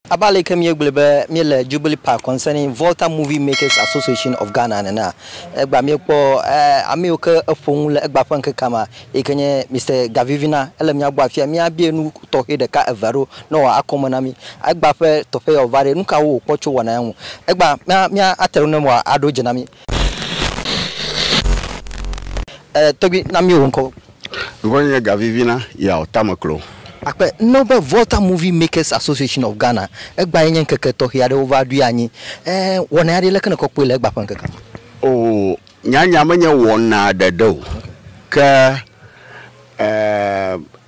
Abale kemi egbelebe mi Jubilee Park concerning Volta Movie Makers Association of Ghana na egba mi po ami oke afon le egba fanke kama ekenye Mr. Gavivina elemi agba afia mi abienu to hede ka evaro no akomona mi egba fe to fe ovare nuka wo kwocho wona yan egba mi atero no mo ado jina mi tobi na mi wonko Gavivina Gavivina Tamakloe. Akpe Noble Volta Movie Makers Association of Ghana. Egba yenye keke to hiade ovadu yanyi. Wona yade lekene kokwe le egba pankeka. Oh, nyanya menye wona dado. Ke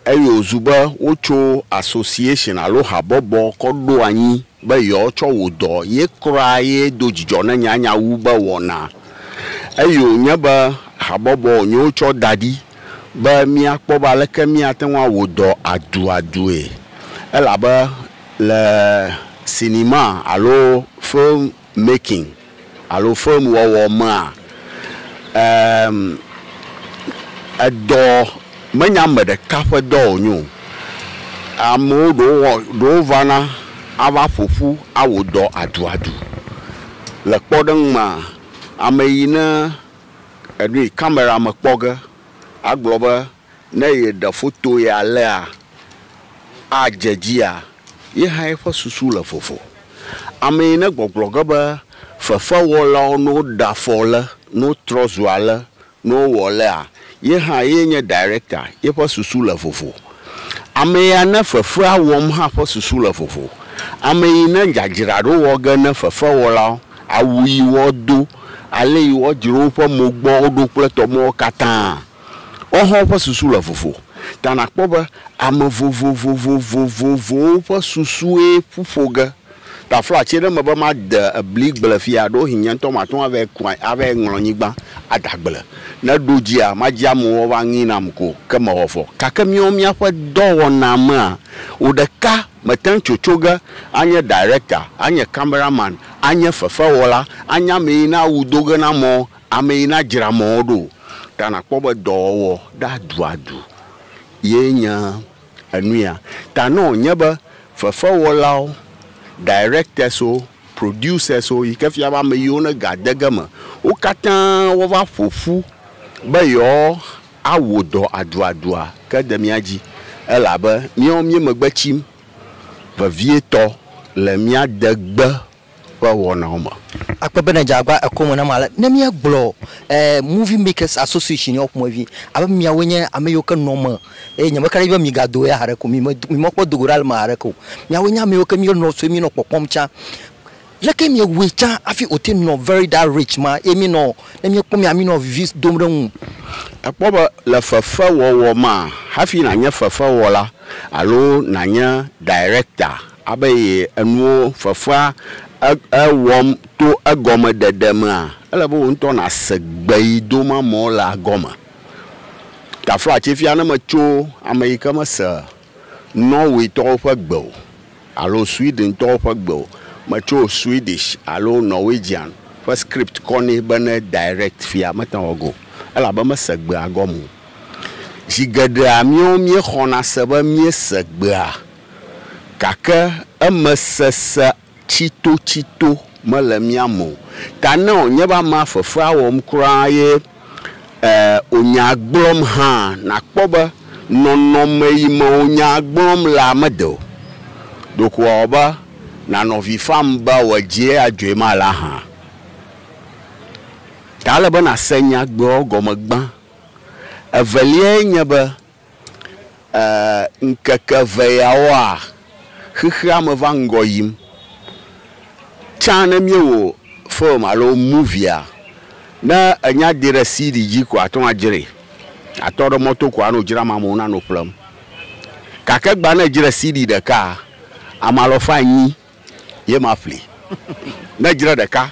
eyo zuba ocho association alo habobo kodo anyi ba yo cho wodo ye kra ye dojijo na nyanya wuba wona. Eyo nyaba habobo nyo cho dadi ba mi akpo ba leke mi atenwa wodo adu elaba le cinéma alo film making alo film wo ma ado menya mede kafe do nyu amo do vana ava fofu awodo adu le kpoden ma ameyina edi camera makpoga agloba na ye da photo ya la ajejia ye haifa susu la fofo amena gbogloga ba fafa wola no da fola no trozwala no wola ye ha ye nya director ye fa susu la fofo ameya na fafa wom ha fa susu la fofo amena njagirado woga na fafa wola awi wodo ale wo jiro fa mogbo odo pleto mo katan oho pa susu la fofo tana kpoba am vovo pa susu e fufoga ta fla chere maba ma de blig blafia do hinyan tomaton avec coin avec nglonyigba adagbele na dojia ma jamu wa nginam ko kama hofo kakamiom ya fa do na ma udeka matan chochoga anya director anya cameraman anya fafa wola anya me na udoga na mo ameina jira mo do tana kpoba dowo da duadu yenya anuya tano nyaba fafa wola director so producer so ikafia ba me yona gadagama o katan wo va fofu ba yo awodo aduadua kadamiaji elaba mi magbachim va vieto le mia degba wa wona oma akpe benaja agba akomona mala na mi agblo Movie Makers Association of movie aba mi awenye ameyoka normal nyama kare ba mi gado ya hareko mi mokpo dogoral ma hareko mi awenye ameyoka mi no so mi no popomcha leke mi wecha afi otin no very that rich ma emi no na mi ko mi ami no vis domran akpoba la fafa wo ma hafi na nya fafa wola alo na nya director abaye anu fafa wom to agoma dedema ala bo nto na segbai do ma mo la agoma ta fla chefia na macho america masa Norway to fa gbo alo Sweden to fa gbo macho Swedish alo Norwegian fa script koni bana direct fia mata ogo ala ba masegba agomu jigada mi khona seba mi segba kaka amasasa chito malamiamo tano nyeba ma fafa wom kra ye onyagbrom ha na kpoba nonomeyi ma onyagbrom la mado dokwa oba na novifam ba waje adwe mala ha tala bana senya gbo gomagba avalie nyeba nkakaveyawa khkhama vangoyim chana miewo film alo movie na anya dire CD ji ko aton ajire atoro moto ko anu jira mamu na no problem kakagba na jira CD de ka amalo fanyi ye mafli na jira de ka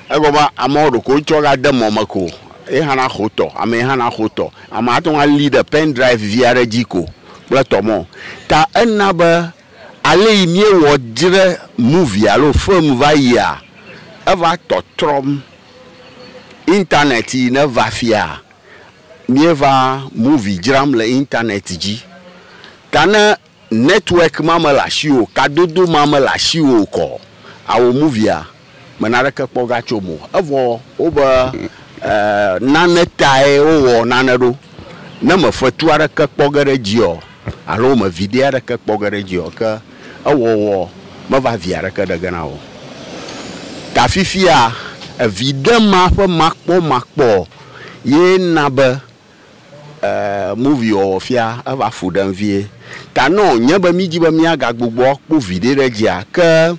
egoma amodo ko choga de momako e hana khoto ame hana khoto ama aton ali de pen drive via rejiko platomo ta enaba ale mi wo jire movie alo film va ya eva totrom internet na va fia mi va movie jram le internet ji kana network mama la shio kadodo mama la shio ko awo movie a manara ka poga chomo avo oba nane tae o nanado na ma fatuara ka poga regio alo ma vidiara ka poga regio ka awo ma va viara ka daga nawo ta fifia evidemment fa makpo ye nabe movie o fia ava fudan vie ta no nya ba mi ji ba mi aga gbogbo po video regia ka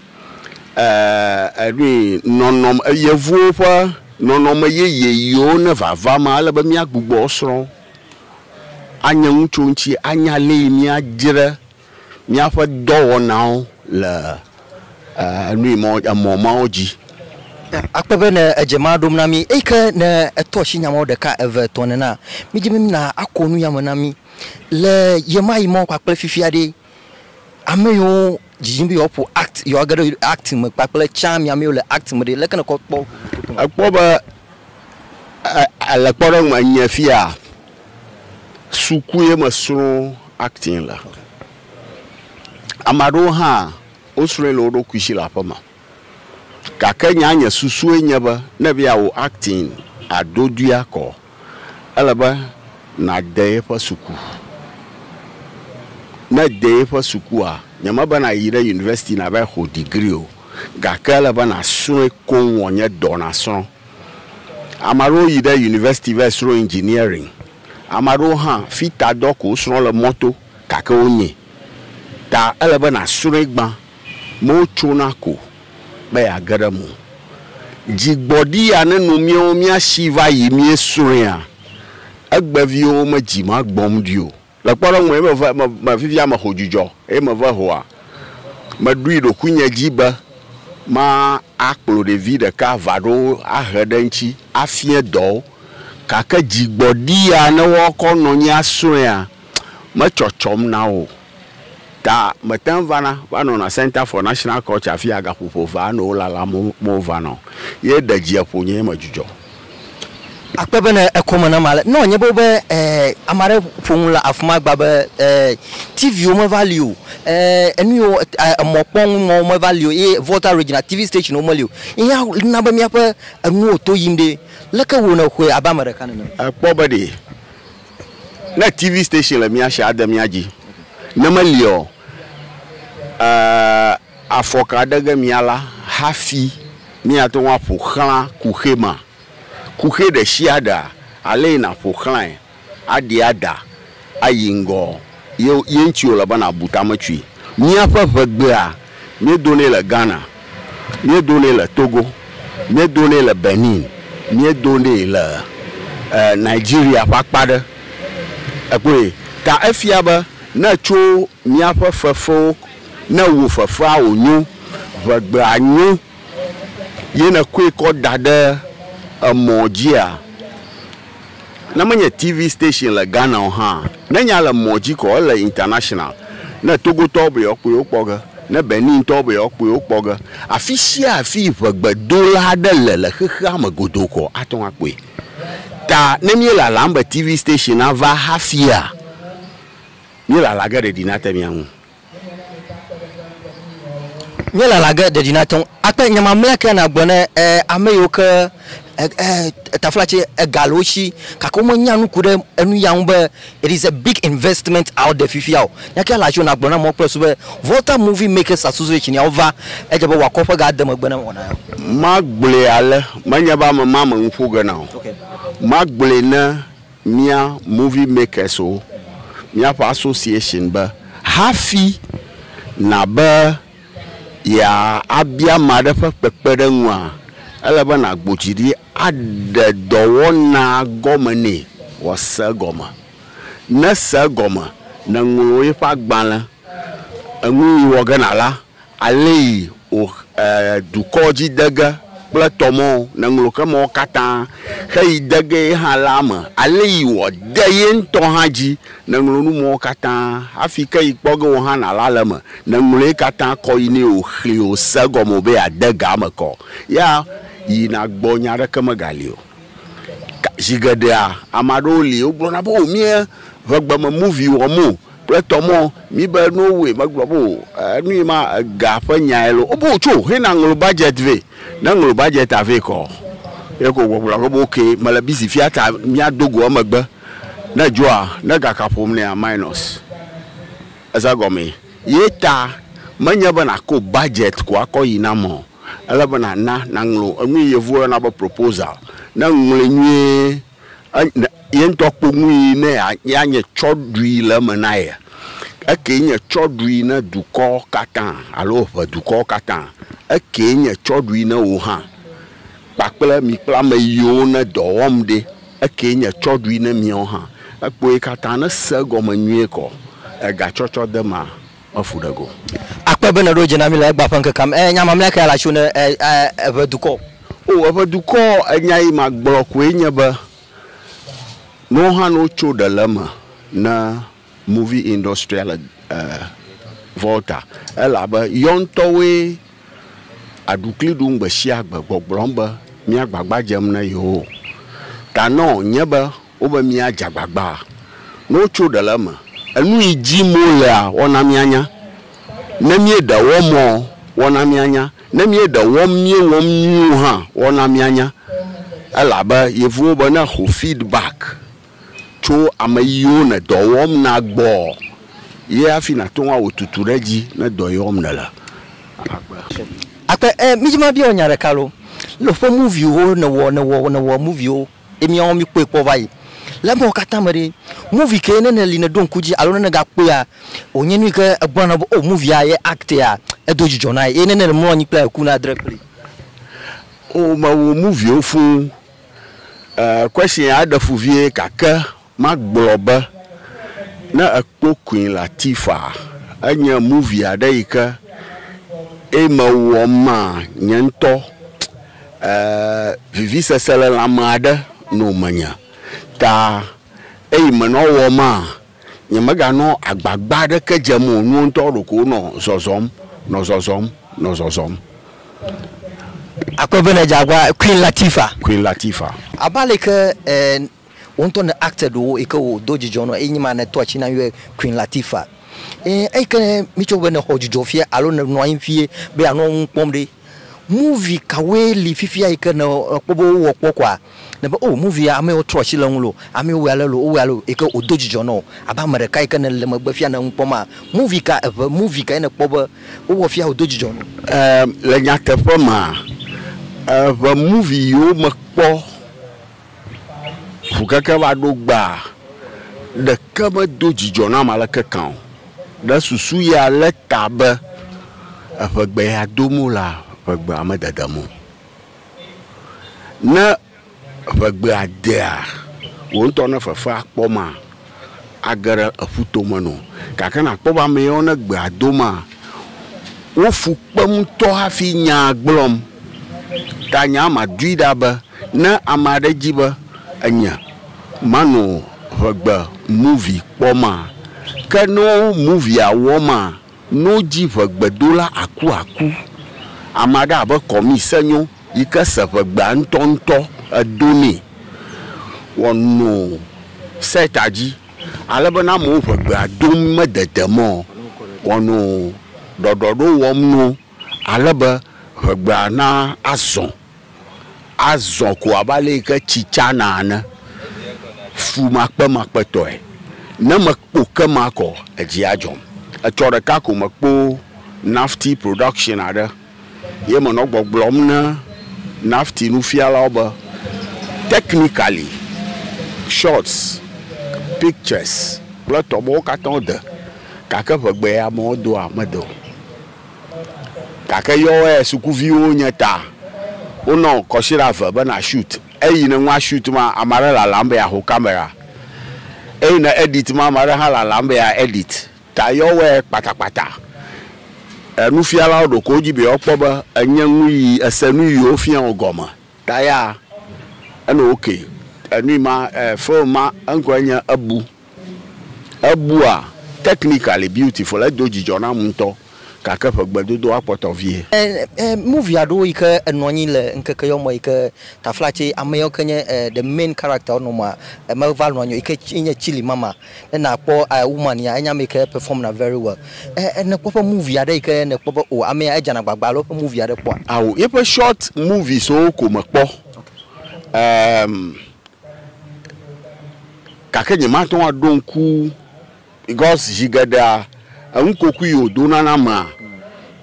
nonom yevu fa nonom ye yo na vava ma ala ba mi agbogbo osro anya nchonchi anya le mi ajira mi afa do na la mo ma oji akpebe na ejema dom na mi eke na etoshi nyama odeka everton na mi jimi na akonu yama na mi le yema imo kwakple fifiade ameyo jimbi opo act yo agado acting me kwakple cham yama le acting me le kana ko po akpoba ala kporo ma nyafia sukuye masro acting la amado ha osure lo do kwishila pama kaka nyanya susu enyaba na bia wo acting adodua ko alaba na dey fa suku na dey fa suku a nyama ba na yire university na ba ho degree o kaka alaba na so kon wonye donation amaro yire university va so engineering amaro ha fita doko so le moto kaka onye ta alaba na so gba mo chonako be agaramu jigbodi ane no mi ashiva yi mi suria agbavio ma jima gbomdio la kwara mo ma fifia ma hojujo e ma va hoa ma duido kunya jiba ma akplo de vida ka vado ahedanchi afie do kaka jigbodi ane wo kono nya suria ma chochom na o ta matin vana vano na Center for National Culture afia ga popo vano la mo vano ye dajia ponye majujo akpebe na ekoma na male no nye bobe amare fomula afuma gbabe TV o value enu yo mopon mo value e Volta Regional TV station o value ya na ba mi apa enu oto yinde leka wo na kwe abamare kan na akpobe de na TV station la mi asha adam yaji na malio afoka daga miala hafi miato wa pokran kuhema kuhe de shiada ale na pokran adiada ayingo yenchi ola bana butamatwi mia papa gbea me donner le Ghana me donner le Togo me donner le Benin me donner le Nigeria pakpade akwe ta afiaba na cho mia papa fo na wo fafa onyu vagba anyu yena kwe ko dada amojia na manya TV station la Ghana ha na nya la moji ko la international na Togo tobe okwe okpoga na Benin tobe okwe okpoga afisia afi vagba dola da le khakha magodoko aton akwe ta na mi la lamba TV station na va hafia mi la laga de dinata miangu nyela laga de dinaton akpe nyama mleke na gbone ameyoka taflache galoshi kakoma nyanu kude enu yangbe. It is a big investment out there fifiao nyaka la jona gbona mo press be Volta Movie Makers Association ya over ejebe wakofa ga dem gbona wona magbule ale manyaba mama mfuga na okay magbule na mia movie makers o mia pa association ba hafi na ba ya abia madefa pepere nwa alaba na gbochiri adedowo na gomani wasa goma na sa goma na ngwo ifa gbala anwu woganala alei o dukoji daga platomo na nglo kamo kata hey daga halama alei wo dayen to haji na nglo nu mo kata afika ikpogo ha na lalama na nglo kata ko ini o khio sagomo be adaga mako ya ina gbonya re kama galio jigada amado li o blona bo mi vagba ma movie wo mo Pletomo, mi be no way, maglobo, ni ma gafa nyaelo. Obo cho, he na nglo budget ve. Na nglo budget ave ko. E ko gbogblo okay, mala bisi fiata mi adogo amagba. Na joa, na gakapom ne a minus. Azagomi. Yeta, manya bana ko budget ko akoyi na mo. Ala bana na nglo, mi yevu na ba proposal. Na nglo nyi yen tokpo ngui ne ya nye chodri la manaya ake nye chodri na duko katan alo fa duko katan ake nye chodri na oha pakpla mi plama yo na dowom de ake nye chodri na mi oha akpo katan na sego manwie ko ga chocho de ma afudago akpa bena do jina mi la gba fanka kam nyama mleka ya la shuna fa duko o fa duko anyai magblo ko enya ba no hano cho da lama na movie industrial volta elaba yontowe adukli dung ba sia gba gbogbomba mi agbagba jam na yo tano nyeba oba mi ajagbagba no cho da lama anu iji mola ona mi anya na mi da womo wona mi anya na mi da wom nyu ha wona mi anya elaba yevu ba na ho feedback cho amayo na dowom na gbo ye afina to wa otutureji na doyom na la akpa mijima bi onyare kalo lo fo movie wo na wo movie o emi on mi pe po vai la mo katamare movie ke ne na li na don kuji alo na ga pe a onye nu ke agbona o movie a ye act a edoji jona e ne na mo onyi play ku na directly o ma wo movie o fu question ada fu vie kaka magbloba na akpo Queen Latifa anya movie adaika e ma wo ma nyanto vivi sesele la mada no manya ta e ma no wo ma nyamaga no agbagba de kejamo nu nto roko no zozom akobena jagwa Queen Latifa abaleke wonto na actor do iko doji jono enyima na tochi na we Queen Latifa eke micho bena hojujo fie alo na no infie be anu pomde movie kawe li fifia ike na pobo wo kwa na ba movie ame o tochi la nlo ame we alo eke odoji jono aba mereka ike na le magbafia na npoma movie ka na pobo wo fia odoji jono le nyate poma movie yo makpo fukaka va do gba de kama do jijona malaka kan da susu ya le tabe afagbe ya domula afagbe amadadamu na afagbe adea wonto na fafa akpoma agara afutomano kaka na akpoma me ona gbe adoma wo fukpam to hafi nya gblom ta nya ma duida ba na amade jiba anya mano vagba movie poma kano movie awoma no ji vagba dola aku amada ba komisanyo ikasa vagba ntonto adoni wono setaji alabana mo vagba dum madadamo wono dododo womno alaba vagba na azon ko abale ka chichana na fu makpa toy na makpo kama ko ajiajom achore ka ko makpo nafti production ada ye mo no gbogbom na nafti nu fiala oba technically shots pictures plot obo katonde kaka vagbe amodo amado kaka yo sukuvi o nyata ono koshira va bana shoot eyi na nwa shoot ma amara la lambe ya ho camera eyi na edit ma amara ha la lambe ya edit ta yo we patapata enu fiala odo ko jibe okpoba anyanwu yi asanu yi ofia ogoma ta ya eno okay enu ma film ma ankwanya abu a technically beautiful e doji jona munto kaka pegbedodo akpɔtɔvie movie ado ike enonyi le nkeke yomo ike taflache ameyo kenye the main character no ma Melval nonyo ike inye chili mama na kpo woman ya enya make perform na very well ne kpo movie ade ike ne kpo o ame eja na gbagba lo movie ade kpo awo ye short movie so ko mekpo kaka nyima ton adonku because jigada unkoku yodo na ma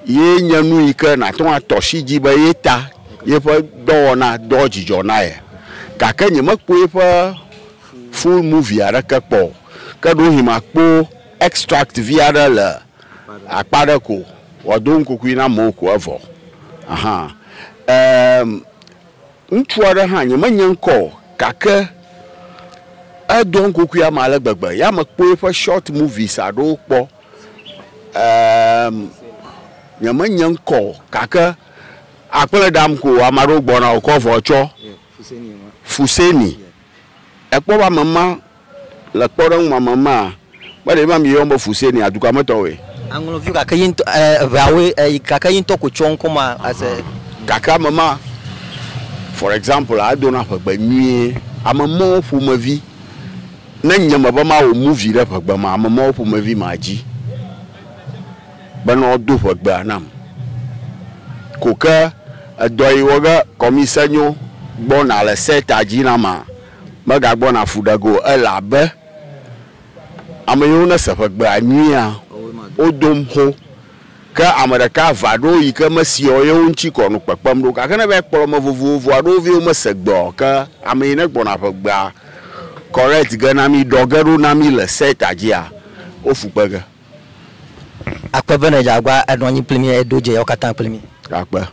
ye nyanu ike na ton atoshi jiba yeta ye fa do na dojijo na ye kaka nyima kpo ye fa full movie ara kakpo ka do hima kpo extract via la akpada ko wadon koku na moko avo aha ntuara ha nyima nyanko kaka adon koku ya mala gbagba ya makpo ye fa short movies ado kpo nyama nyanko kaka akpele dam ko amaro gbona ko vocho fuseni ekpo ba mama la kporo mama ba de mam yombo fuseni aduka motowe angolo view kaka yin bawe kaka yin to ko chonko ma as kaka mama for example I don't have a nwie amamo fu mavi na nyama ba ma o movie da pagba ma amamo fu mavi maji bano do pagba nam koka adoyi woga komisanyo bona le set ajina ma maga bona fudago elabe amayo na sapagba nwia odom ho ka amaraka vado yika masio yo nchi kono papam do ka kana be kporo ma vovovo ado vi o masegbo ka amina gbona pagba correct gana mi dogero na mi le set ajia ofupaga akpa bana jagwa adonyi plemi edoje okatan plemi akpa